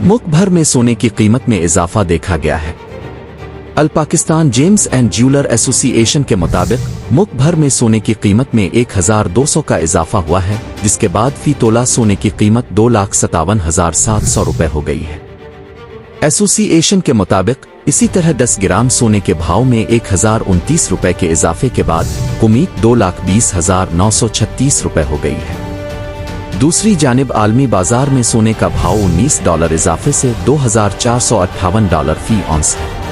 मुल्क भर में सोने की कीमत में इजाफा देखा गया है। All Pakistan gems and jeweller association के मुताबिक मुल्क भर में सोने की कीमत में 1200 का इजाफा हुआ है, जिसके बाद फी तोला सोने की कीमत 2,57,700 रुपये हो गई है। एसोसिएशन के मुताबिक इसी तरह 10 ग्राम सोने के भाव में 1029 रुपये के इजाफे के बाद कीमत 2,20,936 रुपये हो गई है। दूसरी जानिब आलमी बाजार में सोने का भाव $19 इजाफे से $2,458 फी औंस है।